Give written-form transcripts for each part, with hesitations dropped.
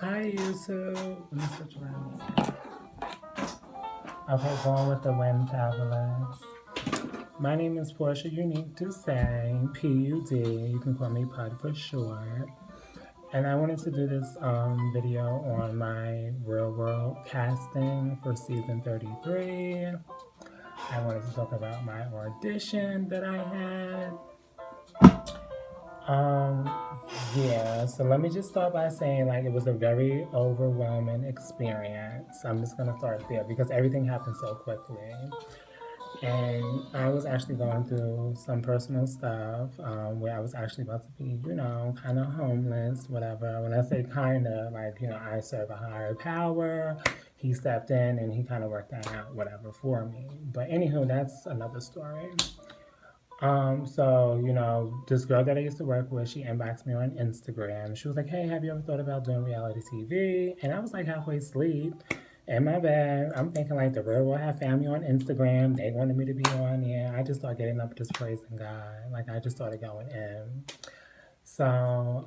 Hi YouTube. Let me switch around. Okay, going with the wind fabulous. My name is Portia Unique Dusay, PUD. You can call me Pud for short. And I wanted to do this video on my real world casting for season 33. I wanted to talk about my audition that I had. Um, yeah, so let me just start by saying like it was a very overwhelming experience. I'm just gonna start there because everything happened so quickly. And I was actually going through some personal stuff where I was actually about to be, kind of homeless, whatever. When I say kind of, like, I serve a higher power. He stepped in and he kind of worked that out, whatever, for me. But anywho, that's another story. This girl that I used to work with, she inboxed me on Instagram. She was like, "Hey, have you ever thought about doing reality TV?" And I was like halfway asleep in my bed. I'm thinking like the real world have found me on Instagram. They wanted me to be on there. I just started getting up just praising God. Like I just started going in. So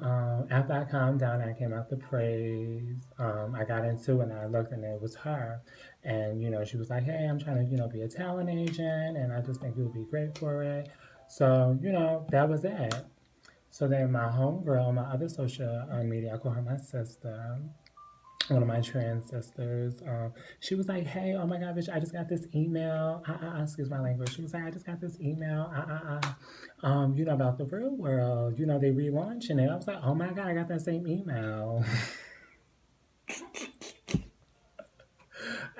after I calmed down, I came out to praise. I got into it and I looked and it was her. And, she was like, "Hey, I'm trying to, be a talent agent and I just think you would be great for it." So, that was it. So then my homegirl, my other social media, I call her my sister, one of my trans sisters, she was like, "Hey, oh my God, bitch, I just got this email. Excuse my language." She was like, "I just got this email. About the real world. They relaunching it." I was like, "Oh my God, I got that same email."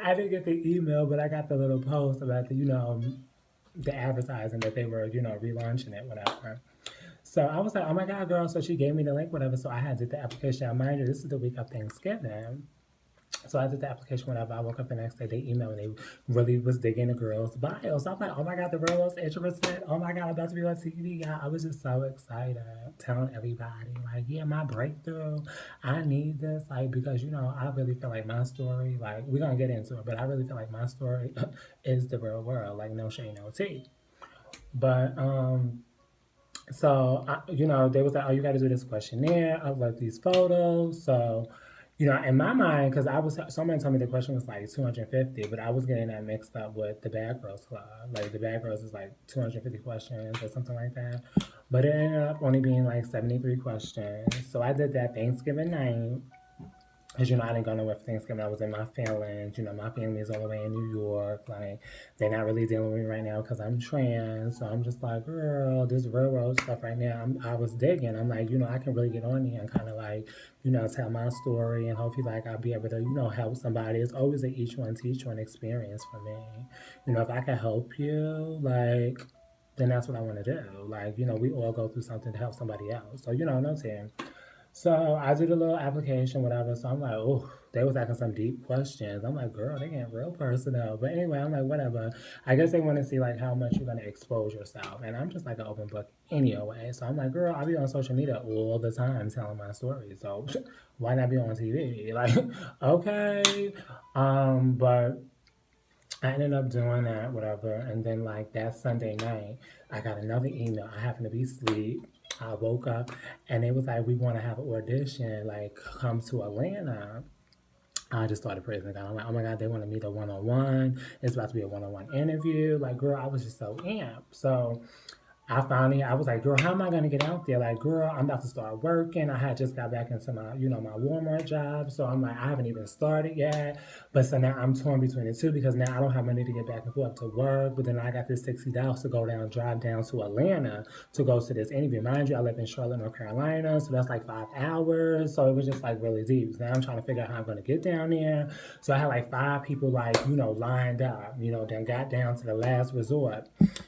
I didn't get the email, but I got the little post about the advertising that they were, relaunching it, whatever. So I was like, "Oh my God, girl." So she gave me the link, whatever. So I had to do the application. Now, mind you, this is the week of Thanksgiving. So I did the application whenever I woke up the next day. They emailed me. They really was digging the girl's bio. So I'm like, "Oh my God, the girl was interested. Oh my God, I'm about to be on TV." Yeah, I was just so excited, telling everybody, like, "Yeah, my breakthrough. I need this." Like, because, I really feel like my story, like, we're going to get into it, but I really feel like my story is the real world. Like, no shade, no tea. But, they was like, "Oh, you got to do this questionnaire, upload these photos." So, in my mind, because someone told me the question was like 250, but I was getting that mixed up with the Bad Girls Club. Like the Bad Girls is like 250 questions or something like that. But it ended up only being like 73 questions. So I did that Thanksgiving night. Because, I didn't go nowhere for Thanksgiving. I was in my feelings. My family is all the way in New York. Like, they're not really dealing with me right now because I'm trans. So I'm just like, girl, this real world stuff right now. I was digging. I'm like, I can really get on here and kind of like, tell my story and hopefully like I'll be able to, help somebody. It's always a each one teach one experience for me. If I can help you, like, then that's what I want to do. Like, we all go through something to help somebody else. So, no team. So I did a little application, whatever. So I'm like, "Oh, they was asking some deep questions." I'm like, "Girl, they getting real personal." But anyway, I'm like, whatever. I guess they want to see like how much you're gonna expose yourself, and I'm just like an open book anyway. So I'm like, "Girl, I'll be on social media all the time telling my story. So why not be on TV?" Like, okay. But I ended up doing that, whatever. And then, like, that Sunday night, I got another email. I happened to be asleep. I woke up and it was like, "We want to have an audition, like, come to Atlanta." I just started praising God. I'm like, "Oh my God, they want to meet a one on one. It's about to be a one-on-one interview." Like, girl, I was just so amped. So I was like, "Girl, how am I gonna get out there?" Like, girl, I'm about to start working. I had just got back into my, my Walmart job. So I'm like, I haven't even started yet. But so now I'm torn between the two because now I don't have money to get back and forth to work. But then I got this $60 to go down, drive down to Atlanta to go to this interview. Mind you, I live in Charlotte, North Carolina. So that's like 5 hours. So it was just like really deep. Now I'm trying to figure out how I'm gonna get down there. So I had like 5 people like, lined up, then got down to the last resort.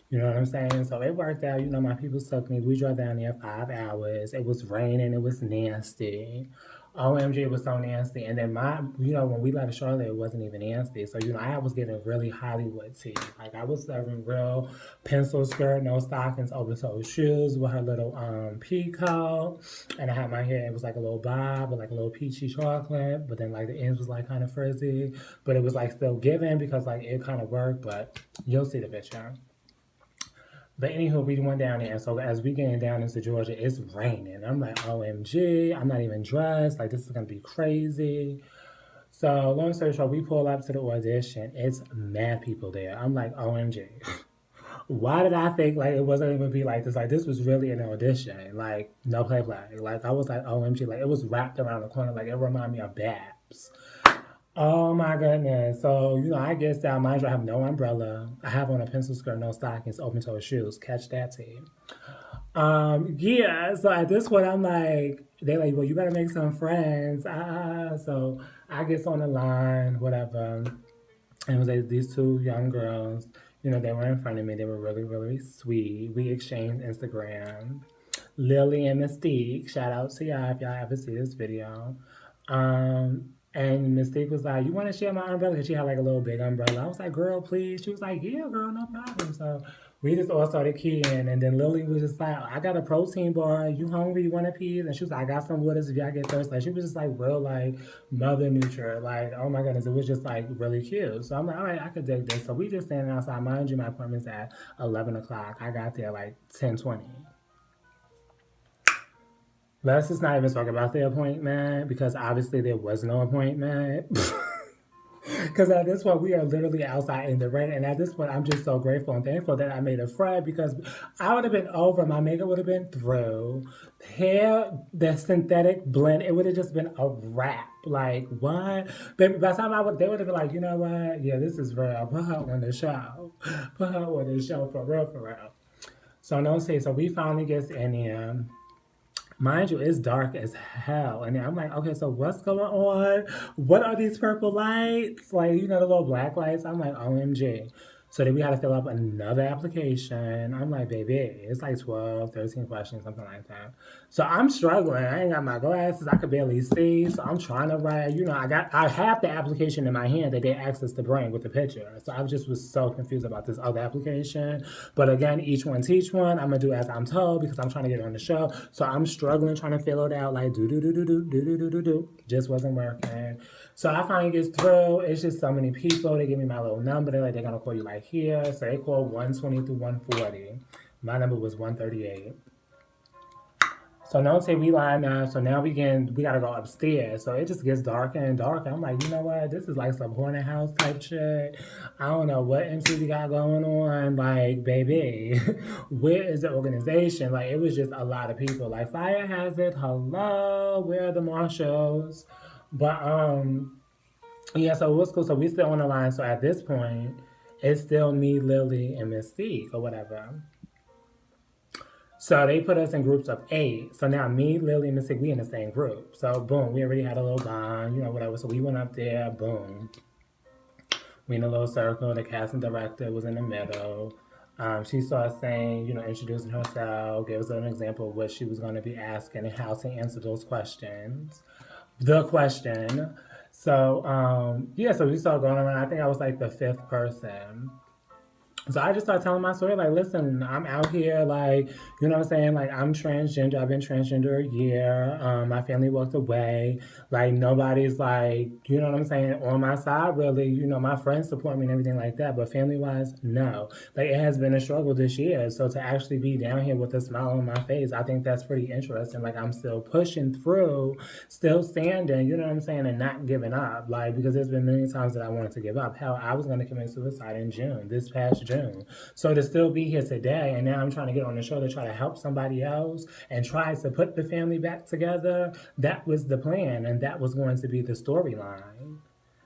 You know what I'm saying? So it worked out. My people took me. We drove down there 5 hours. It was raining. It was nasty. OMG, it was so nasty. And then when we left Charlotte, it wasn't even nasty. So, I was getting really Hollywood tea. Like, I was serving real pencil skirt, no stockings, open-toed shoes with her little peacoat. And I had my hair, it was like a little bob with like a little peachy chocolate. But then, like, the ends was like kind of frizzy. But it was like still giving because, like, it kind of worked. But you'll see the picture. But anywho, we went down there. So as we getting down into Georgia, it's raining. I'm like, OMG, I'm not even dressed. Like, this is going to be crazy. So long story short, we pull up to the audition. It's mad people there. I'm like, OMG. Why did I think like it wasn't even be like this? Like this was really an audition. Like no play. Like I was like, OMG, like it was wrapped around the corner. Like it reminded me of Babs. Oh my goodness. So, I get down. Mind you, I have no umbrella. I have on a pencil skirt, no stockings, open toe shoes. Catch that team. Yeah, so at this point I'm like, they like, well, you better make some friends. So I get on the line, whatever. And it was like these two young girls, they were in front of me. They were really, really sweet. We exchanged Instagram. Lily and Mystique, shout out to y'all if y'all ever see this video. And Mystique was like, you want to share my umbrella? Because she had like a little big umbrella. I was like, girl, please. She was like, yeah, girl, no problem. So we just all started keying. And then Lily was just like, I got a protein bar. You hungry? You want a piece? And she was like, I got some waters if y'all get thirsty. Like, she was just like real like mother nature. Like, oh my goodness, it was just like really cute. So I'm like, all right, I could dig this. So we just standing outside. Mind you, my appointment's at 11 o'clock. I got there like 10:20. Let's just not even talk about the appointment because obviously there was no appointment. Because at this point, we are literally outside in the rain. And at this point, I'm just so grateful and thankful that I made a friend because I would have been over. My makeup would have been through. Hair, the synthetic blend, it would have just been a wrap. Like, what? But by the time they would have been like, you know what? Yeah, this is real. Put her on the show. Put her on the show for real, for real. So, no say. So, we finally get in here. Mind you, it's dark as hell. And I'm like, okay, so what's going on? What are these purple lights? Like, the little black lights. I'm like, OMG. So then we had to fill up another application. I'm like, baby, it's like 12, 13 questions, something like that. So I'm struggling. I ain't got my glasses. I could barely see. So I'm trying to write. I have the application in my hand that they asked us to bring with the picture. So I just was so confused about this other application. But again, each one teach one. I'm going to do as I'm told because I'm trying to get on the show. So I'm struggling trying to fill it out like do. Just wasn't working. So I finally get through. It's just so many people. They give me my little number. They're like, they're going to call you like here. So they called 120 through 140. My number was 138. So don't say we line up. So now we got to go upstairs. So it just gets darker and darker. I'm like, you know what? This is like some haunted house type shit. I don't know what MTV got going on. Like, baby, where is the organization? Like, it was just a lot of people. Like, Fire Hazard, hello, where are the marshals? But yeah, so it was cool. So we still on the line. So at this point, it's still me, Lily, and Mystique or whatever. So they put us in groups of 8. So now me, Lily, and Mystique, we in the same group. So boom, we already had a little bond, whatever. So we went up there, boom. We in a little circle. The casting director was in the middle. She started saying, introducing herself, gave us an example of what she was going to be asking and how to answer those questions. The question. So, yeah, so we started going around. I think I was like the 5th person. So I just started telling my story, like, listen, I'm out here, like, you know what I'm saying? Like, I'm transgender. I've been transgender a year. My family walked away. Like, nobody's, like, you know what I'm saying, on my side, really. My friends support me and everything like that. But family-wise, no. Like, it has been a struggle this year. So to actually be down here with a smile on my face, I think that's pretty interesting. Like, I'm still pushing through, still standing, you know what I'm saying, and not giving up. Like, because there's been many times that I wanted to give up. Hell, I was going to commit suicide in June, this past June. So to still be here today, and now I'm trying to get on the show to try to help somebody else and try to put the family back together, that was the plan, and that was going to be the storyline.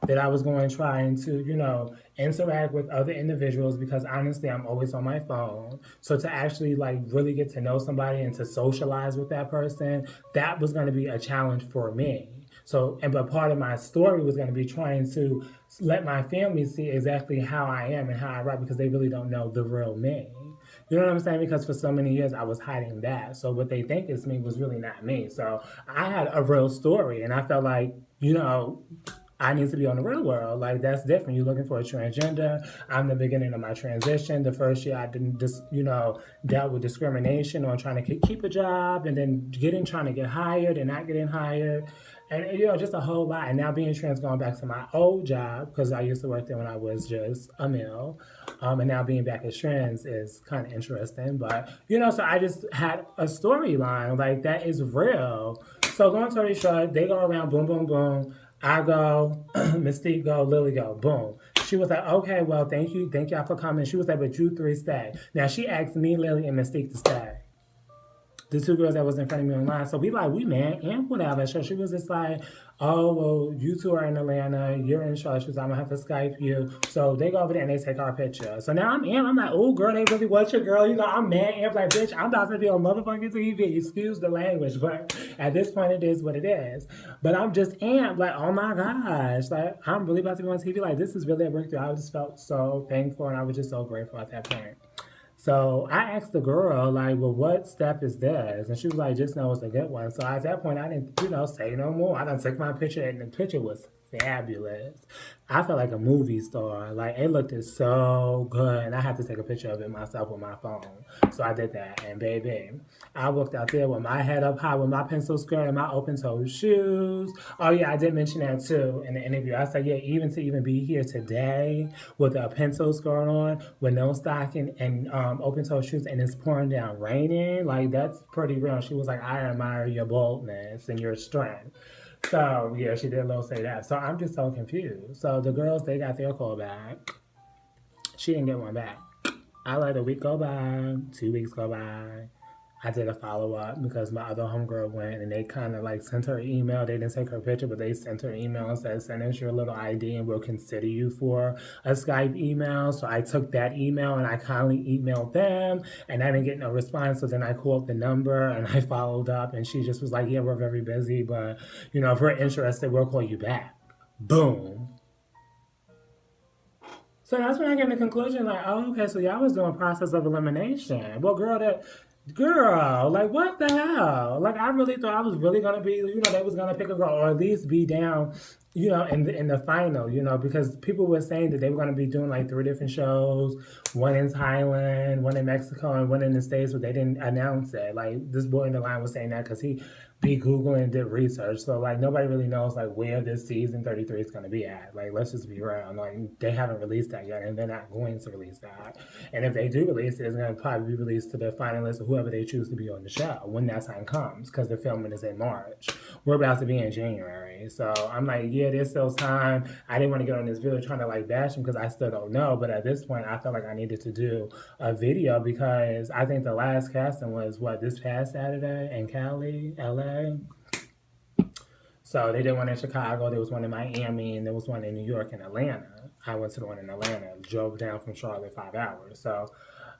That I was going trying to, interact with other individuals because honestly, I'm always on my phone. So to actually like really get to know somebody and to socialize with that person, that was going to be a challenge for me. So, but part of my story was going to be trying to let my family see exactly how I am and how I write because they really don't know the real me. You know what I'm saying? Because for so many years I was hiding that. So what they think is me was really not me. So I had a real story and I felt like, I need to be on the real world. Like, that's different. You're looking for a transgender. I'm the beginning of my transition. The first year I didn't just, dealt with discrimination on trying to keep a job and then trying to get hired and not getting hired. And, just a whole lot. And now being trans, going back to my old job, because I used to work there when I was just a male. And now being back as trans is kind of interesting. But, so I just had a storyline. Like, that is real. So going to the show, they go around, boom, boom, boom. I go, Mystique go, Lily go, boom. She was like, okay, well, thank y'all for coming. She was like, but you three stay. Now she asked me, Lily, and Mystique to stay. The two girls that was in front of me online. So we man and whatever. So she was just like, oh, well, you two are in Atlanta. You're in Charlotte. She was like, I'm going to have to Skype you. So they go over there and they take our picture. So now I'm like, oh, girl, they really want your girl. I'm mad. I'm like, bitch, I'm about to be on motherfucking TV. Excuse the language. But at this point, it is what it is. But I'm just amped. Like, oh, my gosh. Like, I'm really about to be on TV. Like, this is really a breakthrough. I just felt so thankful. And I was just so grateful at that point. So I asked the girl, like, well, what step is this? And she was like, just know it's a good one. So at that point, I didn't, say no more. I done took my picture, and the picture was fabulous. I felt like a movie star. Like, it looked so good. And I had to take a picture of it myself with my phone. So I did that. And baby, I walked out there with my head up high with my pencil skirt and my open-toed shoes. Oh, yeah, I did mention that, too, in the interview. I said, yeah, even to be here today with a pencil skirt on, with no stocking and open-toed shoes, and it's pouring down raining, like, that's pretty real. She was like, I admire your boldness and your strength. So, yeah, she did a little say that. So I'm just so confused. So the girls, they got their call back. She didn't get one back. I let a week go by, 2 weeks go by. I did a follow-up because my other homegirl went and they kind of like sent her an email. They didn't take her picture, but they sent her an email and said, send us your little ID and we'll consider you for a Skype email. So I took that email and I kindly emailed them and I didn't get no response. So then I called the number and I followed up and she just was like, yeah, we're very busy, but if we're interested, we'll call you back. Boom. So that's when I came to the conclusion, like, oh, okay, so y'all was doing process of elimination. Well, girl, like, what the hell? Like, I really thought I was really going to be, they was going to pick a girl or at least be down, in the final, because people were saying that they were going to be doing like 3 different shows, one in Thailand, one in Mexico, and one in the States, but they didn't announce it. Like, this boy in the line was saying that because he be Googling and did research. So, like, nobody really knows, like, where this season 33 is going to be at. Like, let's just be real. Like, they haven't released that yet, and they're not going to release that. And if they do release it, it's going to probably be released to the finalists or whoever they choose to be on the show when that time comes, because the filming is in March. We're about to be in January. So, I'm like, yeah, there's still time. I didn't want to get on this video trying to, like, bash them because I still don't know. But at this point, I felt like I needed to do a video because I think the last casting was, this past Saturday in Cali, LA? So they did one in Chicago, there was one in Miami, and there was one in New York and Atlanta. I went to the one in Atlanta, drove down from Charlotte 5 hours. So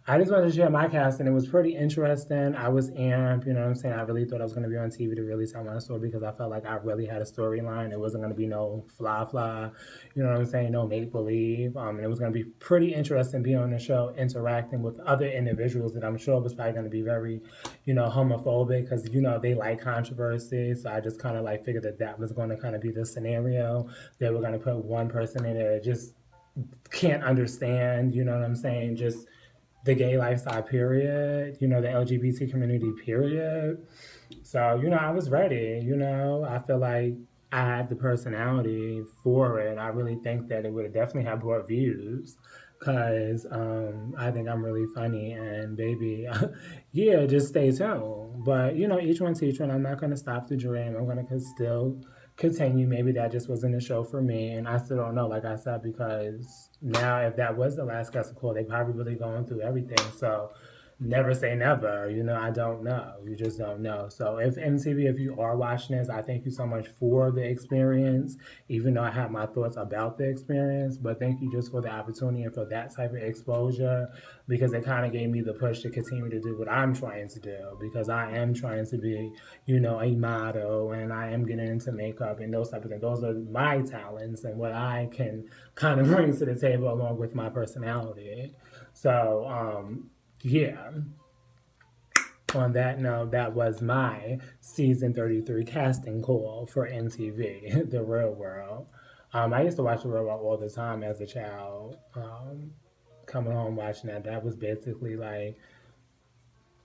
I just wanted to share my casting. It was pretty interesting. I was amped, you know what I'm saying? I really thought I was going to be on TV to really tell my story because I felt like I really had a storyline. It wasn't going to be no fly, you know what I'm saying? No make-believe. And it was going to be pretty interesting being on the show, interacting with other individuals that I'm sure was probably going to be very, homophobic because, they like controversy. So I just kind of like figured that was going to kind of be the scenario. They were going to put one person in there that just can't understand, you know what I'm saying? Just the gay lifestyle, period, the LGBT community, period. So, I was ready, I feel like I had the personality for it. I really think that it would definitely have brought views because I think I'm really funny and baby, yeah, just stay tuned. But, each one teach one. I'm not going to stop the dream. I'm going to still continue. Maybe that just wasn't a show for me. And I still don't know, like I said, because now if that was the last Castle Call, they probably really going through everything. So never say never. I don't know. You just don't know. So if MTV, if you are watching this, I thank you so much for the experience, even though I have my thoughts about the experience. But thank you just for the opportunity and for that type of exposure because it kind of gave me the push to continue to do what I'm trying to do because I am trying to be, a model and I am getting into makeup and those type of things. Those are my talents and what I can kind of bring to the table along with my personality. So, yeah. On that note, that was my season 33 casting call for MTV, The Real World. I used to watch The Real World all the time as a child. Coming home watching that, that was basically like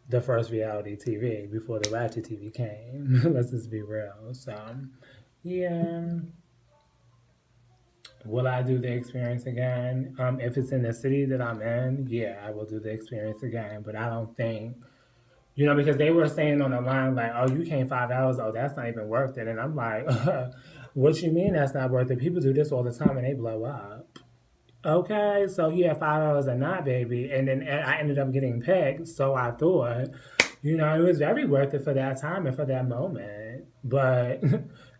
the first reality TV before the Ratchet TV came. Let's just be real. So, yeah. Will I do the experience again? If it's in the city that I'm in, yeah, I will do the experience again. But I don't think, because they were saying on the line, like, oh, you came 5 hours, oh, that's not even worth it. And I'm like, what you mean that's not worth it? People do this all the time and they blow up. Okay, so yeah, 5 hours or not, baby. And then I ended up getting picked, so I thought, it was very worth it for that time and for that moment. But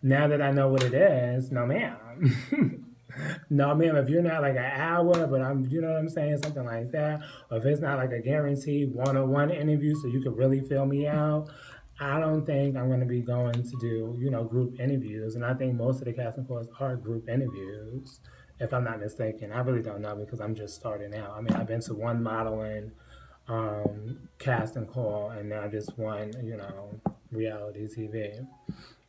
now that I know what it is, no, ma'am. No, ma'am, if you're not like an hour, but you know what I'm saying, something like that, or if it's not like a guaranteed one-on-one interview so you could really fill me out, I don't think I'm going to be going to do, group interviews. And I think most of the casting calls are group interviews, if I'm not mistaken. I really don't know because I'm just starting out. I mean, I've been to one modeling casting call and now just one, reality TV.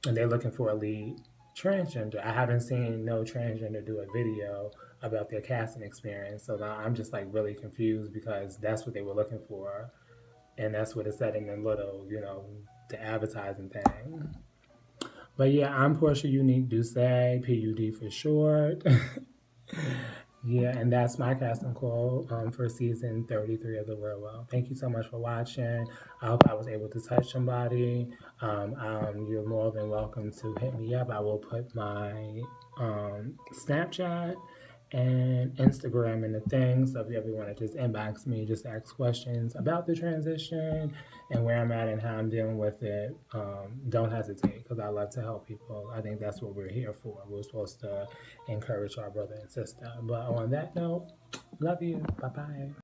And they're looking for a lead transgender. I haven't seen no transgender do a video about their casting experience. So now I'm just like really confused because that's what they were looking for. And that's what it said in the little, the advertising thing. But yeah, I'm Portia Unique Duce, PUD for short. Yeah, and that's my casting call for season 33 of The Real World. Thank you so much for watching. I hope I was able to touch somebody. You're more than welcome to hit me up. I will put my Snapchat and Instagram in the thing. So if you ever want to just inbox me, just ask questions about the transition and where I'm at and how I'm dealing with it, don't hesitate because I love to help people. I think that's what we're here for. We're supposed to encourage our brother and sister. But on that note, love you. Bye bye.